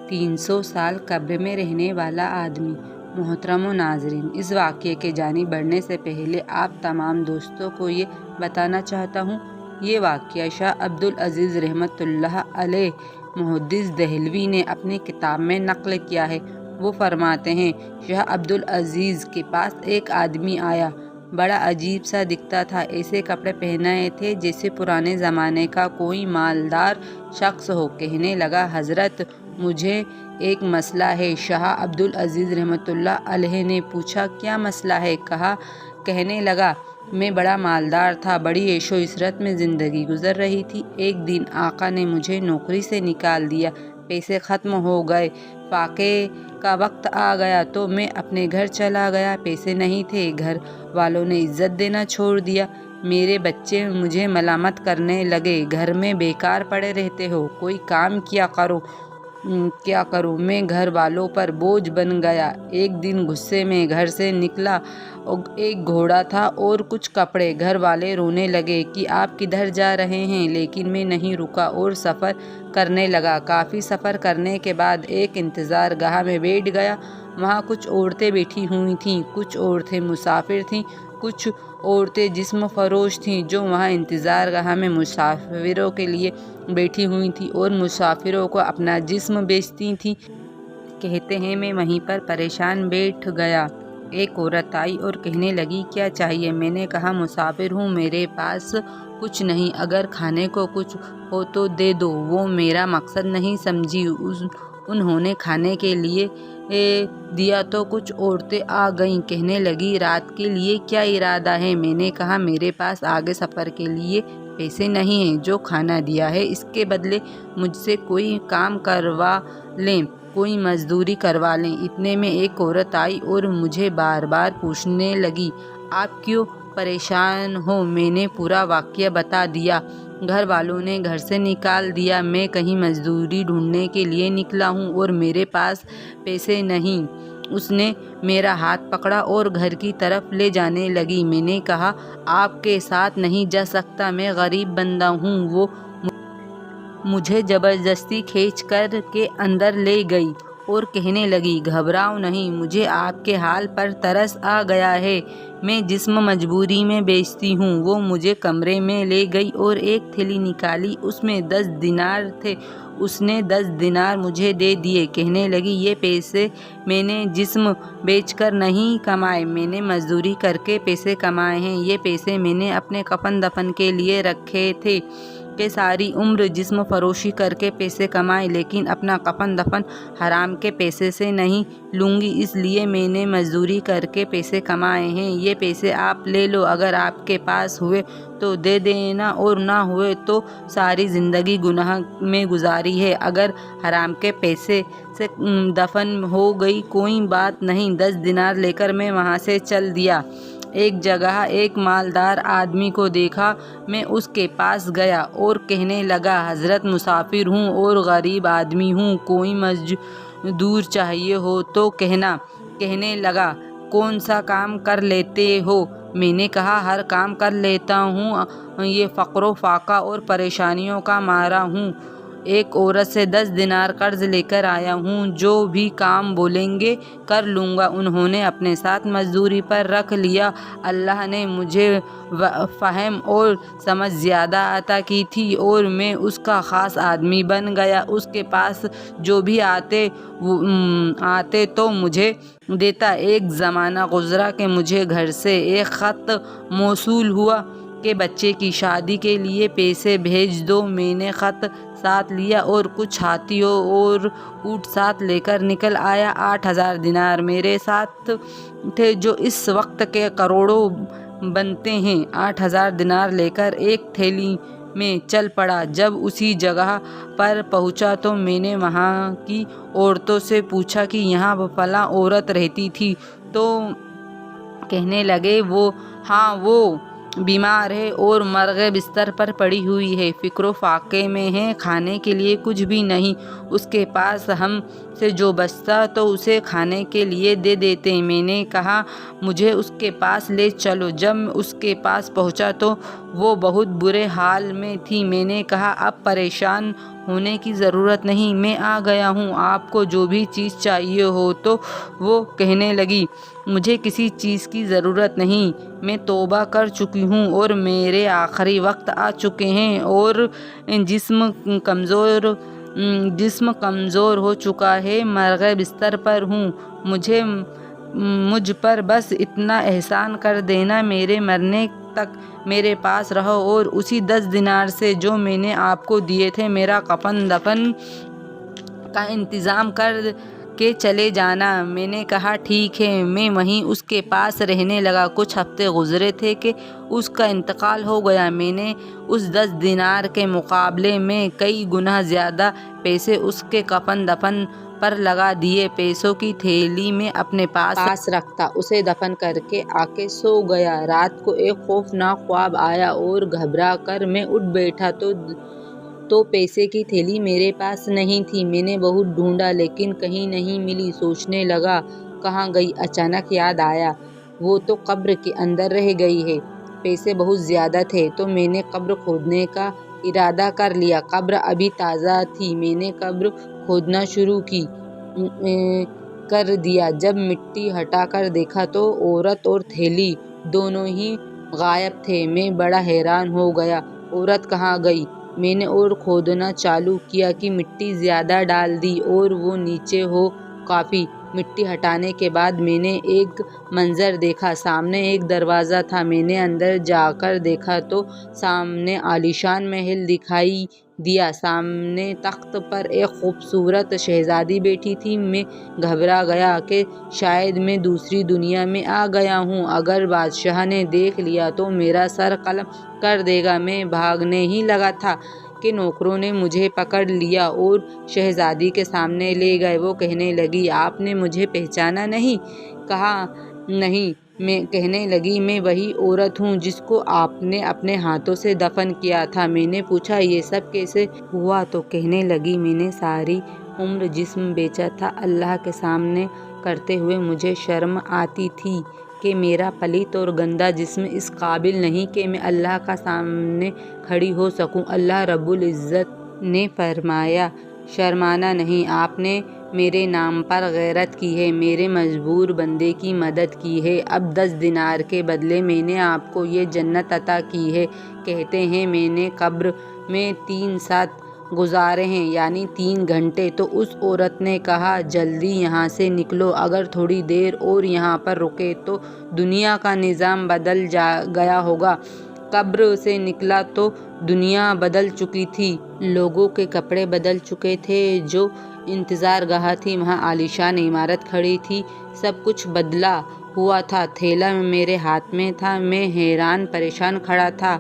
300 سال قبر میں رہنے والا آدمی۔ محترم و ناظرین، اس واقعے کے جانب بڑھنے سے پہلے آپ تمام دوستوں کو یہ بتانا چاہتا ہوں، یہ واقعہ شاہ عبدالعزیز رحمۃ اللہ علیہ محدث دہلوی نے اپنی کتاب میں نقل کیا ہے۔ وہ فرماتے ہیں، شاہ عبدالعزیز کے پاس ایک آدمی آیا، بڑا عجیب سا دکھتا تھا، ایسے کپڑے پہنائے تھے جیسے پرانے زمانے کا کوئی مالدار شخص ہو۔ کہنے لگا، حضرت مجھے ایک مسئلہ ہے۔ شاہ عبدالعزیز رحمۃ اللہ علیہ نے پوچھا، کیا مسئلہ ہے؟ کہنے لگا، میں بڑا مالدار تھا، بڑی عیش و عشرت میں زندگی گزر رہی تھی۔ ایک دن آقا نے مجھے نوکری سے نکال دیا، پیسے ختم ہو گئے، فاقے کا وقت آ گیا تو میں اپنے گھر چلا گیا، پیسے نہیں تھے، گھر والوں نے عزت دینا چھوڑ دیا، میرے بچے مجھے ملامت کرنے لگے، گھر میں بیکار پڑے رہتے ہو، کوئی کام کیا کروں، میں گھر والوں پر بوجھ بن گیا۔ ایک دن غصے میں گھر سے نکلا، ایک گھوڑا تھا اور کچھ کپڑے، گھر والے رونے لگے کہ آپ کدھر جا رہے ہیں، لیکن میں نہیں رکا اور سفر کرنے لگا۔ کافی سفر کرنے کے بعد ایک انتظار گاہ میں بیٹھ گیا، وہاں کچھ عورتیں بیٹھی ہوئی تھیں، کچھ عورتیں مسافر تھیں، کچھ عورتیں جسم فروش تھیں جو وہاں انتظار گاہ میں مسافروں کے لیے بیٹھی ہوئی تھیں اور مسافروں کو اپنا جسم بیچتی تھیں۔ کہتے ہیں، میں وہیں پر پریشان بیٹھ گیا، ایک عورت آئی اور کہنے لگی، کیا چاہیے؟ میں نے کہا، مسافر ہوں، میرے پاس کچھ نہیں، اگر کھانے کو کچھ ہو تو دے دو۔ وہ میرا مقصد نہیں سمجھی، انہوں نے کھانے کے لیے دیا تو کچھ عورتیں آ گئیں، کہنے لگی، رات کے لیے کیا ارادہ ہے؟ میں نے کہا، میرے پاس آگے سفر کے لیے پیسے نہیں ہیں، جو کھانا دیا ہے اس کے بدلے مجھ سے کوئی کام کروا لیں، کوئی مزدوری کروا لیں۔ اتنے میں ایک عورت آئی اور مجھے بار بار پوچھنے لگی، آپ کیوں پریشان ہو؟ میں نے پورا واقعہ بتا دیا، گھر والوں نے گھر سے نکال دیا، میں کہیں مزدوری ڈھونڈنے کے لیے نکلا ہوں اور میرے پاس پیسے نہیں۔ اس نے میرا ہاتھ پکڑا اور گھر کی طرف لے جانے لگی۔ میں نے کہا، آپ کے ساتھ نہیں جا سکتا، میں غریب بندہ ہوں۔ وہ مجھے زبردستی کھینچ کر کے اندر لے گئی اور کہنے لگی، گھبراؤ نہیں، مجھے آپ کے حال پر ترس آ گیا ہے، میں جسم مجبوری میں بیچتی ہوں۔ وہ مجھے کمرے میں لے گئی اور ایک تھیلی نکالی، اس میں 10 دینار تھے، اس نے 10 دینار مجھے دے دیے، کہنے لگی، یہ پیسے میں نے جسم بیچ کر نہیں کمائے، میں نے مزدوری کر کے پیسے کمائے ہیں، یہ پیسے میں نے اپنے کفن دفن کے لیے رکھے تھے کہ ساری عمر جسم فروشی کر کے پیسے کمائے، لیکن اپنا کفن دفن حرام کے پیسے سے نہیں لوں گی، اس لیے میں نے مزدوری کر کے پیسے کمائے ہیں، یہ پیسے آپ لے لو، اگر آپ کے پاس ہوئے تو دے دینا اور نہ ہوئے تو ساری زندگی گناہ میں گزاری ہے، اگر حرام کے پیسے سے دفن ہو گئی کوئی بات نہیں۔ 10 دینار لے کر میں وہاں سے چل دیا۔ ایک جگہ ایک مالدار آدمی کو دیکھا، میں اس کے پاس گیا اور کہنے لگا، حضرت مسافر ہوں اور غریب آدمی ہوں، کوئی مزدور چاہیے ہو تو کہنا۔ کہنے لگا، کون سا کام کر لیتے ہو؟ میں نے کہا، ہر کام کر لیتا ہوں، یہ فقر و فاقہ اور پریشانیوں کا مارا ہوں، ایک عورت سے 10 دینار قرض لے کر آیا ہوں، جو بھی کام بولیں گے کر لوں گا۔ انہوں نے اپنے ساتھ مزدوری پر رکھ لیا، اللہ نے مجھے فہم اور سمجھ زیادہ عطا کی تھی اور میں اس کا خاص آدمی بن گیا، اس کے پاس جو بھی آتے تو مجھے دیتا۔ ایک زمانہ گزرا کہ مجھے گھر سے ایک خط موصول ہوا کہ بچے کی شادی کے لیے پیسے بھیج دو۔ میں نے خط ساتھ لیا اور کچھ ہاتھیوں اور اونٹ ساتھ لے کر نکل آیا۔ 8000 دینار میرے ساتھ تھے، جو اس وقت کے کروڑوں بنتے ہیں۔ 8000 دینار لے کر ایک تھیلی میں چل پڑا۔ جب اسی جگہ پر پہنچا تو میں نے وہاں کی عورتوں سے پوچھا کہ یہاں فلاں عورت رہتی تھی، تو کہنے لگے، ہاں وہ بیمار ہے اور مرغ بستر پر پڑی ہوئی ہے، فقر و فاقے میں ہے، کھانے کے لیے کچھ بھی نہیں، اس کے پاس ہم سے جو بچتا تو اسے کھانے کے لیے دے دیتے۔ میں نے کہا، مجھے اس کے پاس لے چلو۔ جب اس کے پاس پہنچا تو وہ بہت برے حال میں تھی۔ میں نے کہا، اب پریشان ہونے کی ضرورت نہیں، میں آ گیا ہوں، آپ کو جو بھی چیز چاہیے ہو تو وہ کہنے لگی۔ مجھے کسی چیز کی ضرورت نہیں، میں توبہ کر چکی ہوں اور میرے آخری وقت آ چکے ہیں اور جسم کمزور ہو چکا ہے، مرغ بستر پر ہوں، مجھ پر بس اتنا احسان کر دینا، میرے مرنے تک میرے پاس رہو اور اسی 10 دینار سے جو میں نے آپ کو دیے تھے میرا کفن دفن کا انتظام کر کے چلے جانا۔ میں نے کہا ٹھیک ہے، میں وہیں اس کے پاس رہنے لگا۔ کچھ ہفتے گزرے تھے کہ اس کا انتقال ہو گیا۔ میں نے اس 10 دینار کے مقابلے میں کئی گنا زیادہ پیسے اس کے کفن دفن پر لگا دیے، پیسوں کی تھیلی میں اپنے پاس رکھتا، اسے دفن کر کے آ کے سو گیا۔ رات کو ایک خوفناک خواب آیا اور گھبرا کر میں اٹھ بیٹھا تو پیسے کی تھیلی میرے پاس نہیں تھی۔ میں نے بہت ڈھونڈا لیکن کہیں نہیں ملی، سوچنے لگا کہاں گئی؟ اچانک یاد آیا وہ تو قبر کے اندر رہ گئی ہے۔ پیسے بہت زیادہ تھے تو میں نے قبر کھودنے کا ارادہ کر لیا۔ قبر ابھی تازہ تھی، میں نے قبر کھودنا شروع کر دیا۔ جب مٹی ہٹا کر دیکھا تو عورت اور تھیلی دونوں ہی غائب تھے۔ میں بڑا حیران ہو گیا، عورت کہاں گئی؟ میں نے اور کھودنا چالو کیا کہ مٹی زیادہ ڈال دی اور وہ نیچے ہو کافی۔ مٹی ہٹانے کے بعد میں نے ایک منظر دیکھا، سامنے ایک دروازہ تھا۔ میں نے اندر جا کر دیکھا تو سامنے عالیشان محل دکھائی دیا، سامنے تخت پر ایک خوبصورت شہزادی بیٹھی تھی۔ میں گھبرا گیا کہ شاید میں دوسری دنیا میں آ گیا ہوں، اگر بادشاہ نے دیکھ لیا تو میرا سر قلم کر دے گا۔ میں بھاگنے ہی لگا تھا کہ نوکروں نے مجھے پکڑ لیا اور شہزادی کے سامنے لے گئے۔ وہ کہنے لگی آپ نے مجھے پہچانا نہیں؟ کہا نہیں۔ میں کہنے لگی میں وہی عورت ہوں جس کو آپ نے اپنے ہاتھوں سے دفن کیا تھا۔ میں نے پوچھا یہ سب کیسے ہوا؟ تو کہنے لگی میں نے ساری عمر جسم بیچا تھا اللہ کے سامنے کرتے ہوئے، مجھے شرم آتی تھی کہ میرا پلیت اور گندا جسم اس قابل نہیں کہ میں اللہ کے سامنے کھڑی ہو سکوں۔ اللہ رب العزت نے فرمایا شرمانا نہیں، آپ نے میرے نام پر غیرت کی ہے، میرے مجبور بندے کی مدد کی ہے، اب 10 دینار کے بدلے میں نے آپ کو یہ جنت عطا کی ہے۔ کہتے ہیں میں نے قبر میں 3 سات گزارے ہیں، یعنی 3 گھنٹے۔ تو اس عورت نے کہا جلدی یہاں سے نکلو، اگر تھوڑی دیر اور یہاں پر رکے تو دنیا کا نظام بدل گیا ہوگا۔ قبر سے نکلا تو دنیا بدل چکی تھی، لوگوں کے کپڑے بدل چکے تھے، جو انتظار گاہ تھی وہاں عالیشان عمارت کھڑی تھی، سب کچھ بدلا ہوا تھا۔ تھیلا میرے ہاتھ میں تھا، میں حیران پریشان کھڑا تھا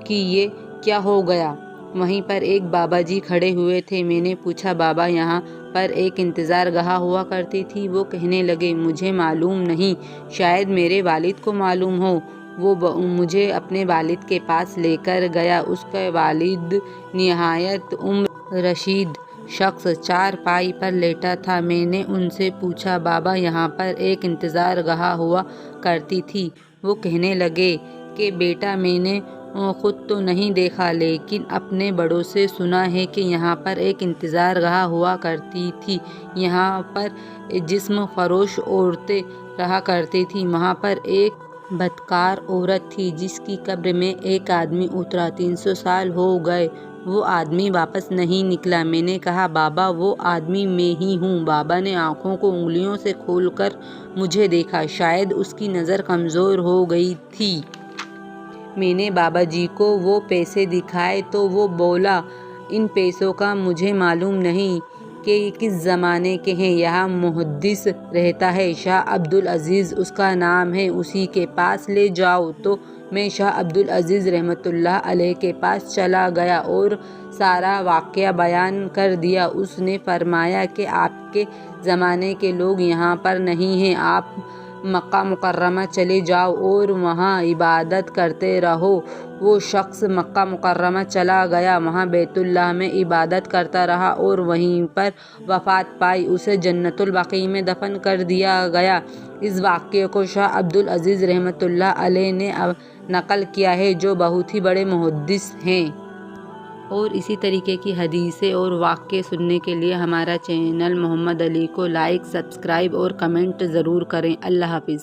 کہ یہ کیا ہو گیا۔ وہیں پر ایک بابا جی کھڑے ہوئے تھے۔ میں نے پوچھا بابا یہاں پر ایک انتظار گاہ ہوا کرتی تھی؟ وہ کہنے لگے مجھے معلوم نہیں، شاید میرے والد کو معلوم ہو۔ وہ مجھے اپنے والد کے پاس لے کر گیا۔ اس کا والد نہایت عمر رسید شخص چارپائی پر لیٹا تھا۔ میں نے ان سے پوچھا بابا یہاں پر ایک انتظار گاہ ہوا کرتی تھی؟ وہ کہنے لگے کہ بیٹا میں نے خود تو نہیں دیکھا لیکن اپنے بڑوں سے سنا ہے کہ یہاں پر ایک انتظار گاہ ہوا کرتی تھی، یہاں پر جسم فروش عورتیں رہا کرتی تھیں۔ وہاں پر ایک بدکار عورت تھی جس کی قبر میں ایک آدمی اترا، 300 سال ہو گئے، وہ آدمی واپس نہیں نکلا۔ میں نے کہا بابا وہ آدمی میں ہی ہوں۔ بابا نے آنکھوں کو انگلیوں سے کھول کر مجھے دیکھا، شاید اس کی نظر کمزور ہو گئی تھی۔ میں نے بابا جی کو وہ پیسے دکھائے تو وہ بولا ان پیسوں کا مجھے معلوم نہیں کہ یہ کس زمانے کے ہیں، یہاں محدث رہتا ہے، شاہ عبدالعزیز اس کا نام ہے، اسی کے پاس لے جاؤ۔ تو میں شاہ عبدالعزیز رحمۃ اللہ علیہ کے پاس چلا گیا اور سارا واقعہ بیان کر دیا۔ اس نے فرمایا کہ آپ کے زمانے کے لوگ یہاں پر نہیں ہیں، آپ مکہ مکرمہ چلے جاؤ اور وہاں عبادت کرتے رہو۔ وہ شخص مکہ مکرمہ چلا گیا، وہاں بیت اللہ میں عبادت کرتا رہا اور وہیں پر وفات پائی، اسے جنت البقیع میں دفن کر دیا گیا۔ اس واقعے کو شاہ عبدالعزیز رحمۃ اللہ علیہ نے نقل کیا ہے، جو بہت ہی بڑے محدث ہیں۔ اور اسی طریقے کی حدیثیں اور واقعے سننے کے لیے ہمارا چینل محمد علی کو لائک، سبسکرائب اور کمنٹ ضرور کریں۔ اللہ حافظ۔